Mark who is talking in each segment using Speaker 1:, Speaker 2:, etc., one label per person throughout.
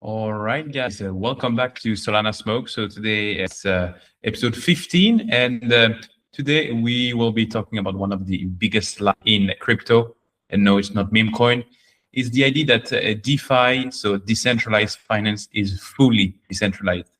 Speaker 1: All right, guys, welcome back to Solana Smoke. So today it's episode 15, and today we will be talking about one of the biggest in crypto. And no, it's not meme coin. It's the idea that DeFi, so decentralized finance, is fully decentralized.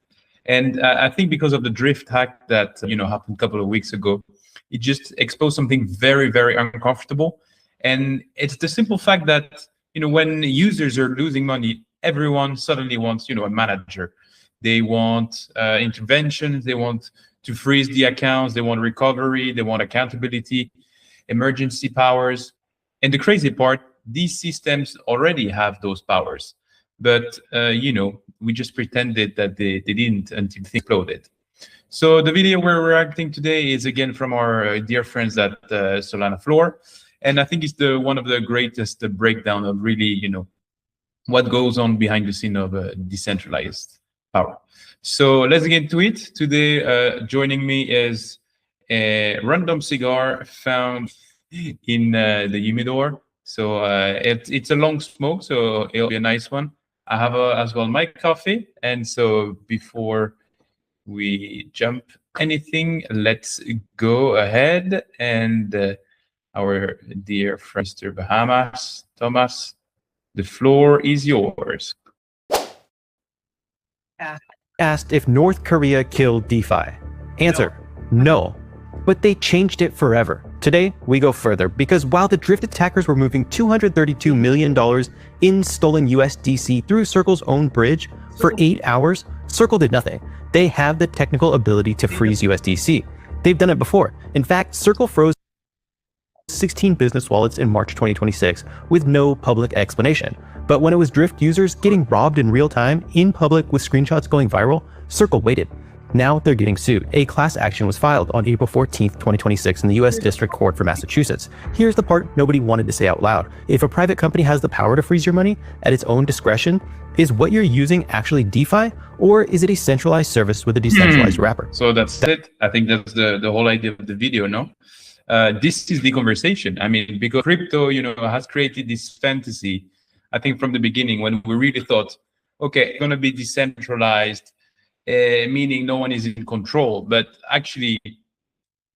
Speaker 1: And I think because of the drift hack that happened a couple of weeks ago, it just exposed something very, very uncomfortable. And it's the simple fact that when users are losing money, everyone suddenly wants a manager. They want interventions. They want to freeze the accounts. They want recovery. They want accountability, emergency powers. And the crazy part, these systems already have those powers. But, we just pretended that they didn't until things exploded. So the video we're reacting today is again from our dear friends at Solana Floor. And I think it's one of the greatest breakdown of really, what goes on behind the scene of decentralized power. So let's get into it. Today, joining me is a random cigar found in the humidor. So it's a long smoke, so it'll be a nice one. I have as well my coffee. And so before we jump anything, let's go ahead and our dear friend, Mr. Bahamas, Thomas, the floor is yours.
Speaker 2: Asked if North Korea killed DeFi. Answer, no. But they changed it forever. Today, we go further because while the drift attackers were moving $232 million in stolen USDC through Circle's own bridge for 8 hours, Circle did nothing. They have the technical ability to freeze USDC. They've done it before. In fact, Circle froze 16 business wallets in March 2026 with no public explanation. But when it was drift users getting robbed in real time in public with screenshots going viral, Circle waited. Now they're getting sued. A class action was filed on April 14th, 2026 in the US District Court for Massachusetts. Here's the part nobody wanted to say out loud. If a private company has the power to freeze your money at its own discretion, is what you're using actually DeFi, or is it a centralized service with a decentralized wrapper?
Speaker 1: So that's it. I think that's the whole idea of the video, no? This is the conversation. I mean, because crypto, has created this fantasy, I think from the beginning when we really thought, okay, it's going to be decentralized, meaning no one is in control. But actually,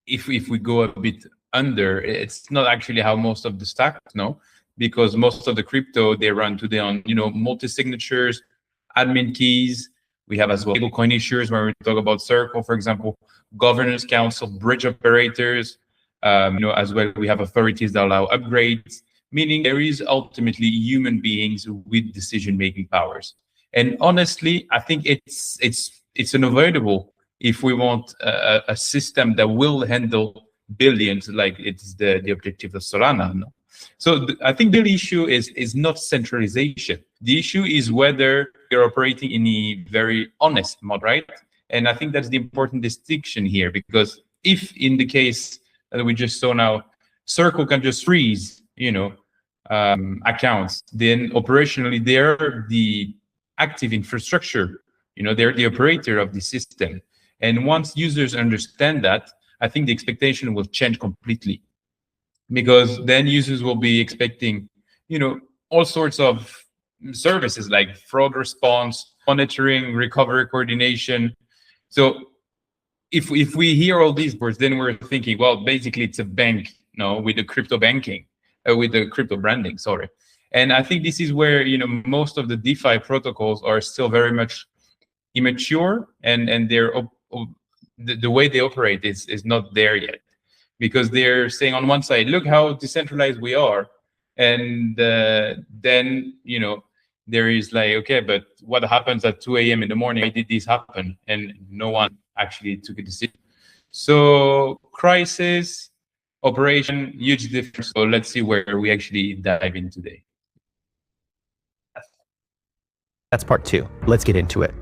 Speaker 1: if we go a bit under, it's not actually how most of the stack, no, because most of the crypto, they run today on, multi-signatures, admin keys. We have as well stablecoin issuers when we talk about Circle, for example, governance council, bridge operators. As well, we have authorities that allow upgrades, meaning there is ultimately human beings with decision-making powers. And honestly, I think it's unavoidable if we want a system that will handle billions, like it's the objective of Solana. No? So I think the issue is not centralization. The issue is whether you're operating in a very honest mode, right? And I think that's the important distinction here, because if in the case that we just saw now, Circle can just freeze, accounts. Then operationally, they're the active infrastructure. They're the operator of the system. And once users understand that, I think the expectation will change completely, because then users will be expecting, all sorts of services like fraud response, monitoring, recovery coordination. So if we hear all these words, then we're thinking, well, basically it's a bank, with the crypto banking, with the crypto branding, sorry. And I think this is where, most of the DeFi protocols are still very much immature, and they're the way they operate is not there yet, because they're saying on one side, look how decentralized we are. And then, there is like, okay, but what happens at 2 a.m. in the morning? Why did this happen? And no one actually took a decision. So crisis, operation, huge difference. So let's see where we actually dive in today.
Speaker 2: That's part 2. Let's get into it.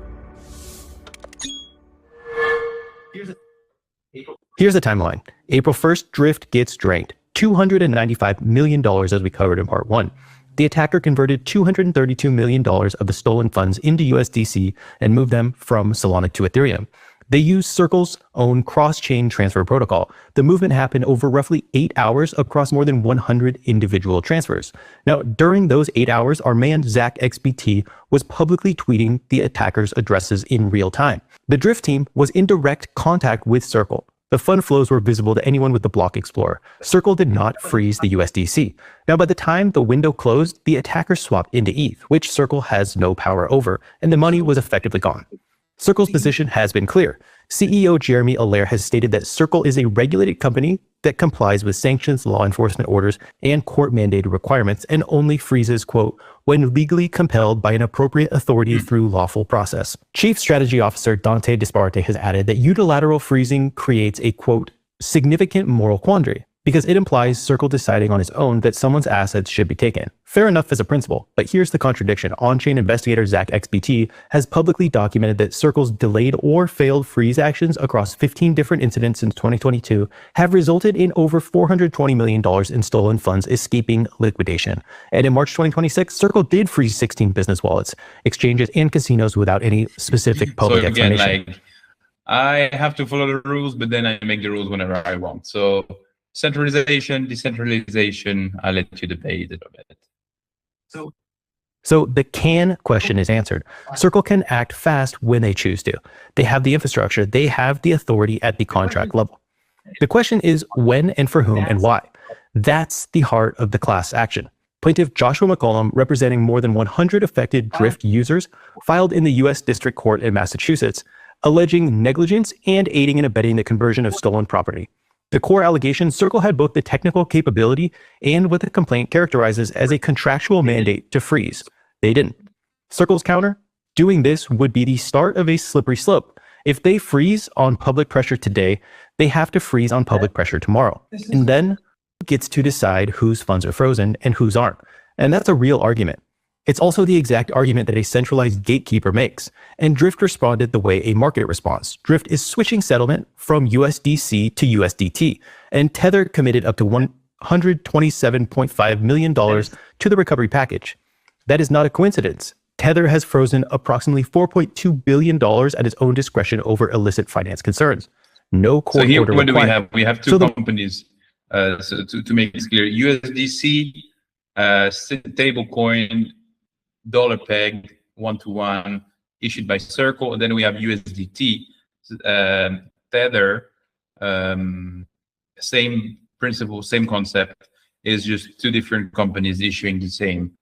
Speaker 2: Here's the timeline. April 1st, drift gets drained. $295 million, as we covered in part 1. The attacker converted $232 million of the stolen funds into USDC and moved them from Solana to Ethereum. They used Circle's own cross-chain transfer protocol. The movement happened over roughly 8 hours across more than 100 individual transfers. Now, during those 8 hours, our man ZachXBT was publicly tweeting the attackers' addresses in real time. The Drift team was in direct contact with Circle. The fund flows were visible to anyone with the Block Explorer. Circle did not freeze the USDC. Now, by the time the window closed, the attackers swapped into ETH, which Circle has no power over, and the money was effectively gone. Circle's position has been clear. CEO Jeremy Allaire has stated that Circle is a regulated company that complies with sanctions, law enforcement orders, and court-mandated requirements, and only freezes, quote, when legally compelled by an appropriate authority through lawful process. Chief Strategy Officer Dante Disparte has added that unilateral freezing creates a, quote, significant moral quandary, because it implies Circle deciding on its own that someone's assets should be taken. Fair enough as a principle, but here's the contradiction. On-chain investigator ZachXBT has publicly documented that Circle's delayed or failed freeze actions across 15 different incidents since 2022 have resulted in over $420 million in stolen funds escaping liquidation. And in March 2026, Circle did freeze 16 business wallets, exchanges, and casinos without any specific public explanation.
Speaker 1: Like, I have to follow the rules, but then I make the rules whenever I want. So centralization, decentralization, I'll let you debate it a bit.
Speaker 2: So the can question is answered. Circle can act fast when they choose to. They have the infrastructure. They have the authority at the contract level. The question is when and for whom and why. That's the heart of the class action. Plaintiff Joshua McCollum, representing more than 100 affected Drift users, filed in the U.S. District Court in Massachusetts, alleging negligence and aiding and abetting the conversion of stolen property. The core allegation, Circle had both the technical capability and what the complaint characterizes as a contractual mandate to freeze. They didn't. Circle's counter, doing this would be the start of a slippery slope. If they freeze on public pressure today, they have to freeze on public pressure tomorrow. And then who gets to decide whose funds are frozen and whose aren't. And that's a real argument. It's also the exact argument that a centralized gatekeeper makes, and Drift responded the way a market responds. Drift is switching settlement from USDC to USDT, and Tether committed up to $127.5 million to the recovery package. That is not a coincidence. Tether has frozen approximately $4.2 billion at its own discretion over illicit finance concerns. No court
Speaker 1: order. So here, what
Speaker 2: required.
Speaker 1: do we have? We have two companies. So to make it clear, USDC, stablecoin, dollar pegged 1-to-1 issued by Circle, and then we have USDT, Tether, same principle, same concept, is just two different companies issuing the same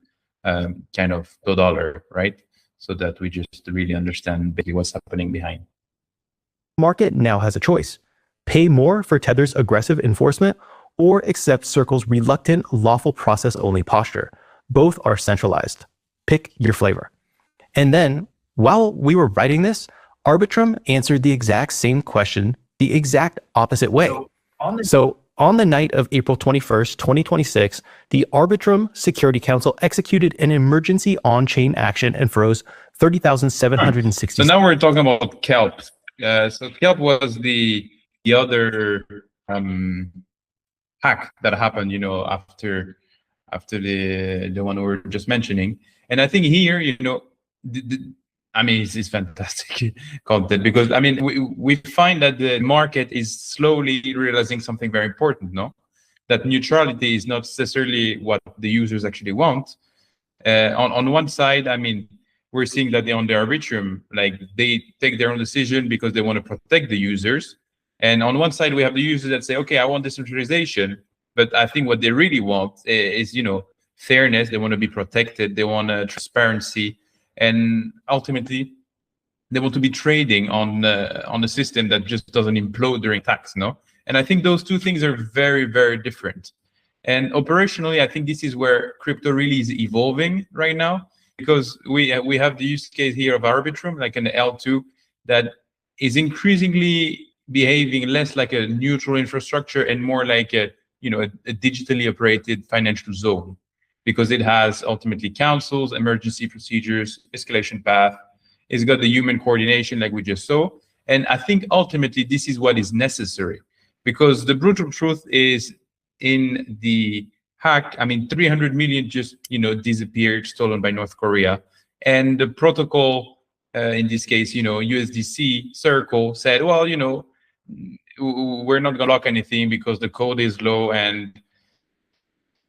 Speaker 1: kind of dollar, right? So that we just really understand basically what's happening behind.
Speaker 2: Market now has a choice: pay more for Tether's aggressive enforcement or accept Circle's reluctant lawful process only posture. Both are centralized. Pick your flavor. And then, while we were writing this, Arbitrum answered the exact same question the exact opposite way. So on the night of April 21st, 2026, the Arbitrum Security Council executed an emergency on-chain action and froze 30,760.
Speaker 1: So now we're talking about Kelp. So Kelp was the other hack that happened, you know, after the one we were just mentioning. And I think here, you know, I mean, it's fantastic content, because I mean, we find that the market is slowly realizing something very important, no? That neutrality is not necessarily what the users actually want. On one side, I mean, we're seeing that on the Arbitrum, like they take their own decision because they want to protect the users. And on one side, we have the users that say, okay, I want decentralization, but I think what they really want is, you know, fairness. They want to be protected. They want transparency. And ultimately, they want to be trading on a system that just doesn't implode during attacks, no? And I think those two things are very, very different. And operationally, I think this is where crypto really is evolving right now, because we have the use case here of Arbitrum, like an L2, that is increasingly behaving less like a neutral infrastructure and more like a digitally operated financial zone, because it has ultimately councils, emergency procedures, escalation path. It's got the human coordination like we just saw. And I think ultimately this is what is necessary, because the brutal truth is in the hack, I mean, 300 million just, disappeared, stolen by North Korea. And the protocol in this case, USDC Circle said, well, we're not going to lock anything because the code is low, and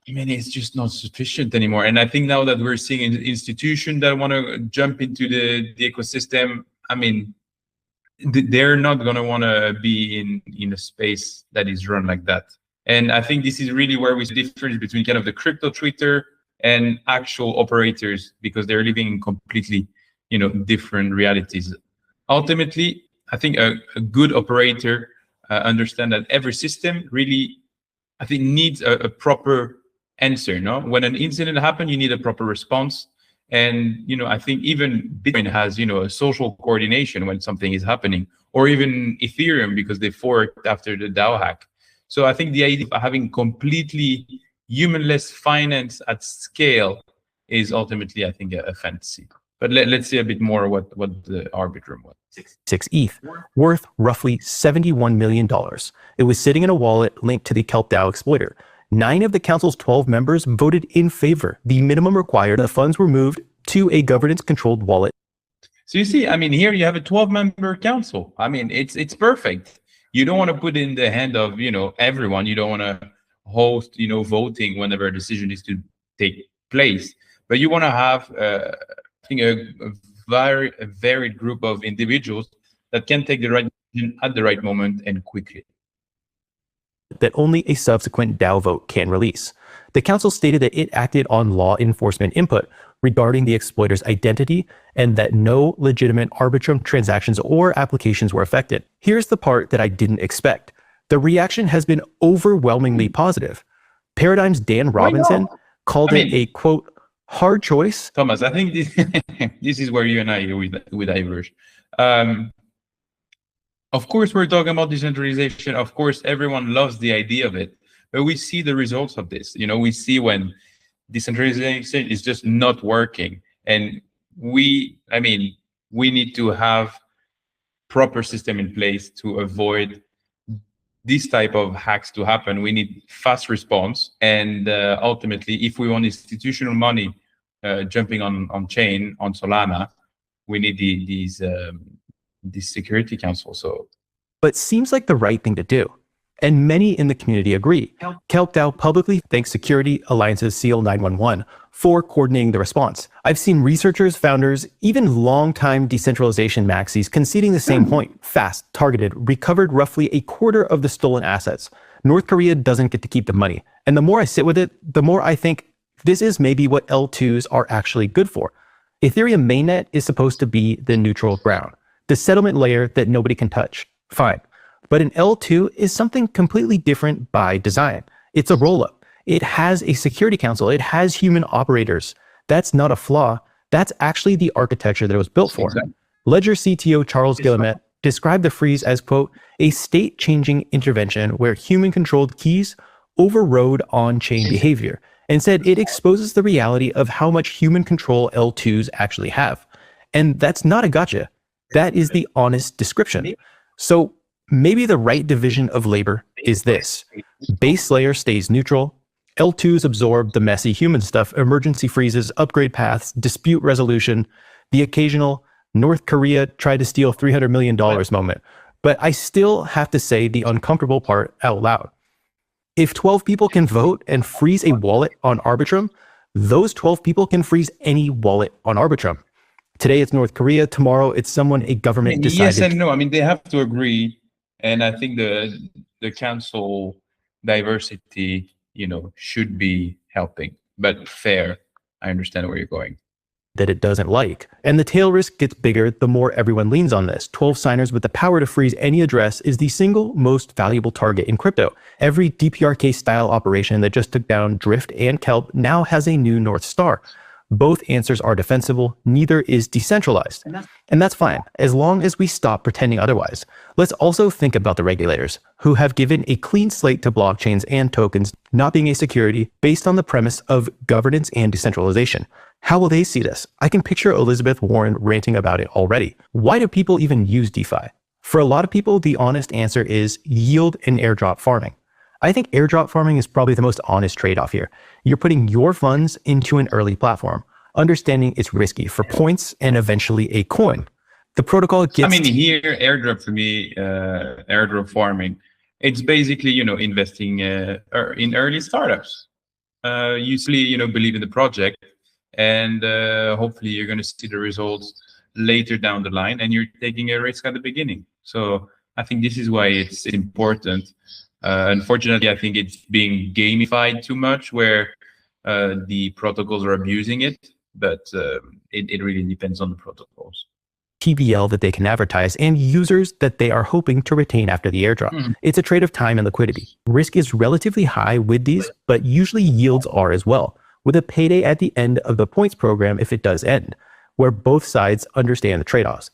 Speaker 1: I mean, it's just not sufficient anymore. And I think now that we're seeing institutions that want to jump into the ecosystem, I mean, they're not going to want to be in a space that is run like that. And I think this is really where we see the difference between kind of the crypto Twitter and actual operators, because they're living in completely, different realities. Ultimately, I think a good operator understand that every system really, I think, needs a proper answer. No, when an incident happens, you need a proper response. And I think even Bitcoin has a social coordination when something is happening, or even Ethereum, because they forked after the DAO hack. So I think the idea of having completely humanless finance at scale is ultimately, I think, a fantasy. But let's see a bit more what the Arbitrum was.
Speaker 2: 6 ETH, worth roughly $71 million. It was sitting in a wallet linked to the Kelp DAO exploiter. 9 of the council's 12 members voted in favor. The minimum required, the funds were moved to a governance-controlled wallet.
Speaker 1: So you see, I mean, here you have a 12-member council. I mean, it's perfect. You don't want to put in the hand of, everyone. You don't want to host, voting whenever a decision is to take place. But you want to have, I think, a varied group of individuals that can take the right decision at the right moment and quickly.
Speaker 2: That only a subsequent DAO vote can release. The council stated that it acted on law enforcement input regarding the exploiter's identity and that no legitimate Arbitrum transactions or applications were affected. Here's the part that I didn't expect. The reaction has been overwhelmingly positive. Paradigm's Dan Robinson called it a, quote, hard choice.
Speaker 1: Thomas, I think this is where you and I we diverge. Of course, we're talking about decentralization. Of course, everyone loves the idea of it, but we see the results of this. We see when decentralization is just not working, and we need to have proper system in place to avoid this type of hacks to happen. We need fast response, and ultimately, if we want institutional money jumping on chain on Solana, we need this security council.
Speaker 2: But seems like the right thing to do, and many in the community agree. Kelp DAO publicly thanks Security Alliance's SEAL 911 for coordinating the response. I've seen researchers, founders, even longtime decentralization maxis conceding the same point. Fast, targeted, recovered roughly a quarter of the stolen assets. North Korea doesn't get to keep the money. And the more I sit with it, the more I think this is maybe what L2s are actually good for. Ethereum mainnet is supposed to be the neutral ground, the settlement layer that nobody can touch. Fine. But an L2 is something completely different by design. It's a rollup. It has a security council. It has human operators. That's not a flaw. That's actually the architecture that it was built for. Exactly. Ledger CTO Charles Guillemet described the freeze as, quote, a state-changing intervention where human-controlled keys overrode on-chain behavior, and said it exposes the reality of how much human control L2s actually have. And that's not a gotcha. That is the honest description. So maybe the right division of labor is this. Base layer stays neutral. L2s absorb the messy human stuff, emergency freezes, upgrade paths, dispute resolution, the occasional North Korea tried to steal $300 million moment. But I still have to say the uncomfortable part out loud. If 12 people can vote and freeze a wallet on Arbitrum, those 12 people can freeze any wallet on Arbitrum. Today it's North Korea, tomorrow it's someone a government decided.
Speaker 1: Yes and no. I mean, they have to agree. And I think the council diversity, should be helping, but fair. I understand where you're going.
Speaker 2: That it doesn't like. And the tail risk gets bigger the more everyone leans on this. 12 signers with the power to freeze any address is the single most valuable target in crypto. Every DPRK style operation that just took down Drift and Kelp now has a new North Star. Both answers are defensible, neither is decentralized. And that's fine, as long as we stop pretending otherwise. Let's also think about the regulators, who have given a clean slate to blockchains and tokens not being a security based on the premise of governance and decentralization. How will they see this? I can picture Elizabeth Warren ranting about it already. Why do people even use DeFi? For a lot of people, the honest answer is yield and airdrop farming. I think airdrop farming is probably the most honest trade-off here. You're putting your funds into an early platform, understanding it's risky for points and eventually a coin. The protocol gets...
Speaker 1: I mean, here, airdrop for me, airdrop farming, it's basically, investing in early startups. Usually, believe in the project, and hopefully you're going to see the results later down the line, and you're taking a risk at the beginning. So I think this is why it's important. Unfortunately, I think it's being gamified too much, where the protocols are abusing it, but it really depends on the protocols.
Speaker 2: TVL that they can advertise and users that they are hoping to retain after the airdrop. It's a trade of time and liquidity. Risk is relatively high with these, but usually yields are as well, with a payday at the end of the points program if it does end, where both sides understand the trade-offs.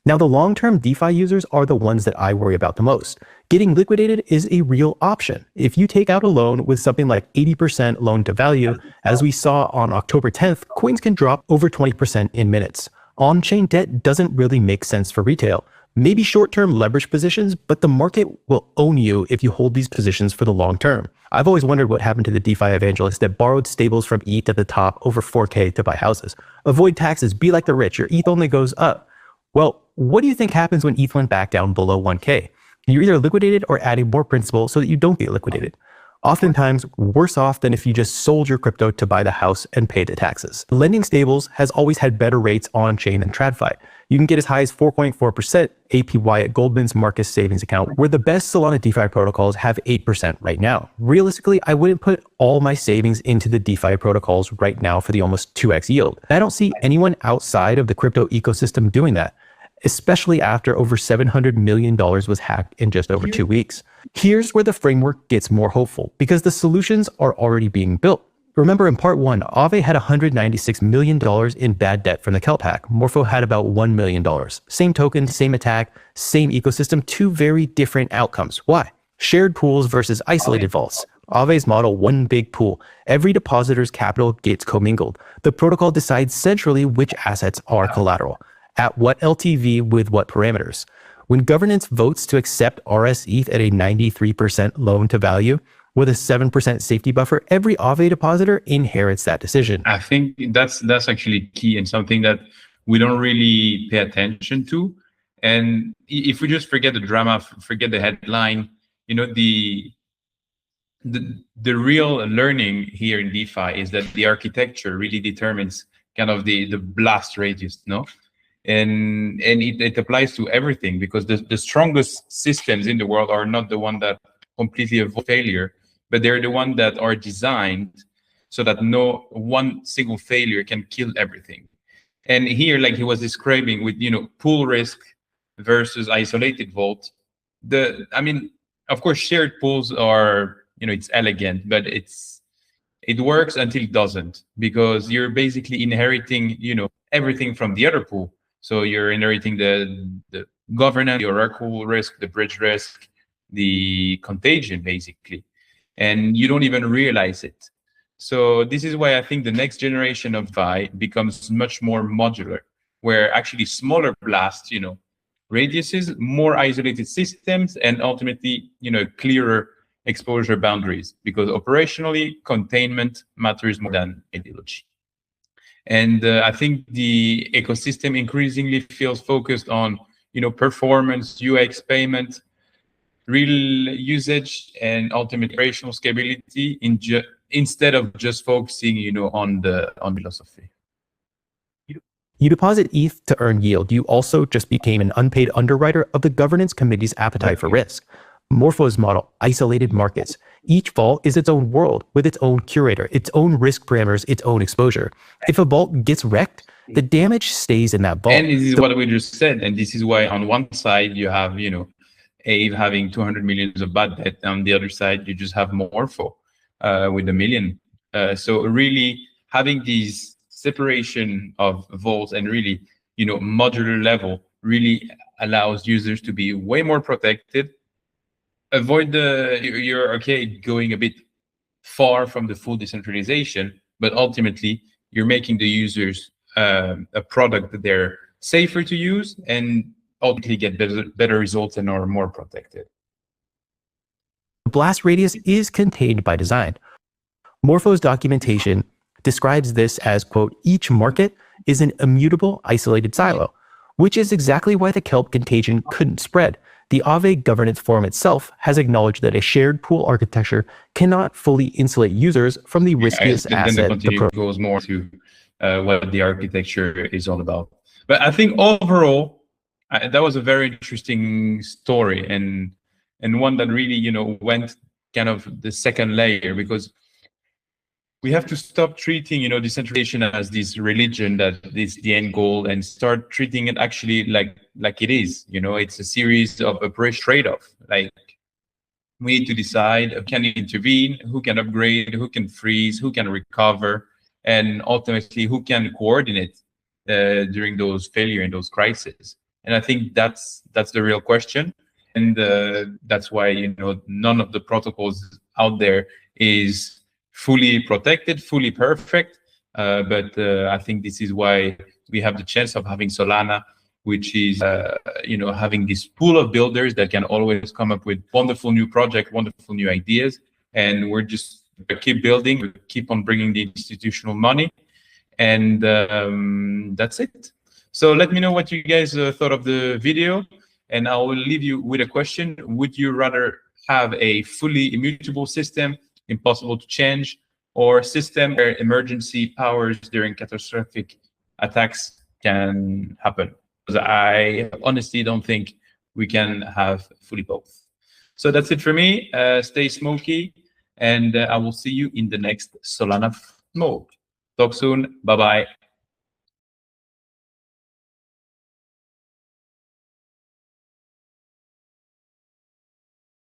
Speaker 2: Now, the long-term DeFi users are the ones that I worry about the most. Getting liquidated is a real option. If you take out a loan with something like 80% loan to value, as we saw on October 10th, coins can drop over 20% in minutes. On-chain debt doesn't really make sense for retail. Maybe short-term leverage positions, but the market will own you if you hold these positions for the long term. I've always wondered what happened to the DeFi evangelists that borrowed stables from ETH at the top over 4K to buy houses. Avoid taxes, be like the rich, your ETH only goes up. Well, what do you think happens when ETH went back down below 1K? You're either liquidated or adding more principal so that you don't get liquidated. Oftentimes worse off than if you just sold your crypto to buy the house and pay the taxes. Lending stables has always had better rates on-chain than TradFi. You can get as high as 4.4% APY at Goldman's Marcus savings account, where the best Solana DeFi protocols have 8% right now. Realistically, I wouldn't put all my savings into the DeFi protocols right now for the almost 2x yield. I don't see anyone outside of the crypto ecosystem doing that, especially after over $700 million was hacked in just over 2 weeks. Here's where the framework gets more hopeful, because the solutions are already being built. Remember, in part 1, Aave had $196 million in bad debt from the Kelp hack. Morpho had about $1 million. Same token, same attack, same ecosystem, two very different outcomes. Why? Shared pools versus isolated vaults. Aave's model, one big pool. Every depositor's capital gets commingled. The protocol decides centrally which assets are collateral, at what LTV with what parameters. When governance votes to accept RSETH at a 93% loan to value with a 7% safety buffer, every Aave depositor inherits that decision.
Speaker 1: I think that's actually key and something that we don't really pay attention to. And if we just forget the drama, forget the headline, the real learning here in DeFi is that the architecture really determines kind of the blast radius, no? And it applies to everything, because the strongest systems in the world are not the one that completely avoid failure, but they're the ones that are designed so that no one single failure can kill everything. And here, like he was describing with, pool risk versus isolated vault, of course, shared pools are, it's elegant, but it works until it doesn't, because you're basically inheriting, everything from the other pool. So you're inheriting the governance, the oracle risk, the bridge risk, the contagion, basically, and you don't even realize it. So this is why I think the next generation of DeFi becomes much more modular, where actually smaller blasts, radiuses, more isolated systems, and ultimately, clearer exposure boundaries, because operationally containment matters more than ideology. And I think the ecosystem increasingly feels focused on, performance, UX, payment, real usage, and ultimate operational scalability instead of just focusing, on philosophy.
Speaker 2: You deposit ETH to earn yield. You also just became an unpaid underwriter of the governance committee's appetite for risk. Morpho's model, isolated markets. Each vault is its own world with its own curator, its own risk parameters, its own exposure. If a vault gets wrecked, the damage stays in that vault.
Speaker 1: And this is what we just said. And this is why on one side you have, Aave having 200 million of bad debt. On the other side, you just have Morpho with 1 million. So really having these separation of vaults and really, modular level really allows users to be way more protected. Avoid you're going a bit far from the full decentralization, but ultimately you're making the users a product that they're safer to use and ultimately get better results and are more protected.
Speaker 2: The blast radius is contained by design. Morpho's documentation describes this as, quote, each market is an immutable isolated silo. which is exactly why the Kelp contagion couldn't spread. The Aave governance forum itself has acknowledged that a shared pool architecture cannot fully insulate users from the riskiest
Speaker 1: then the
Speaker 2: asset.
Speaker 1: continue goes more to what the architecture is all about. But I think overall, that was a very interesting story, and one that really, you know, went kind of the second layer, because we have to stop treating, you know, decentralization as this religion that is the end goal, and start treating it actually like it is. You know, it's a series of a trade-off. Like, we need to decide who can intervene, who can upgrade, who can freeze, who can recover, and ultimately who can coordinate during those failure and those crises. And I think that's the real question, and that's why, you know, none of the protocols out there is fully protected, fully perfect. But I think this is why we have the chance of having Solana, which is, you know, having this pool of builders that can always come up with wonderful new projects, wonderful new ideas. And we're just keep building, we keep on bringing the institutional money. And that's it. So let me know what you guys thought of the video. And I will leave you with a question. Would you rather have a fully immutable system, impossible to change, or system where emergency powers during catastrophic attacks can happen? Because I honestly don't think we can have fully both. So that's it for me. Stay smoky, and I will see you in the next Solana Smoke. Talk soon. Bye-bye.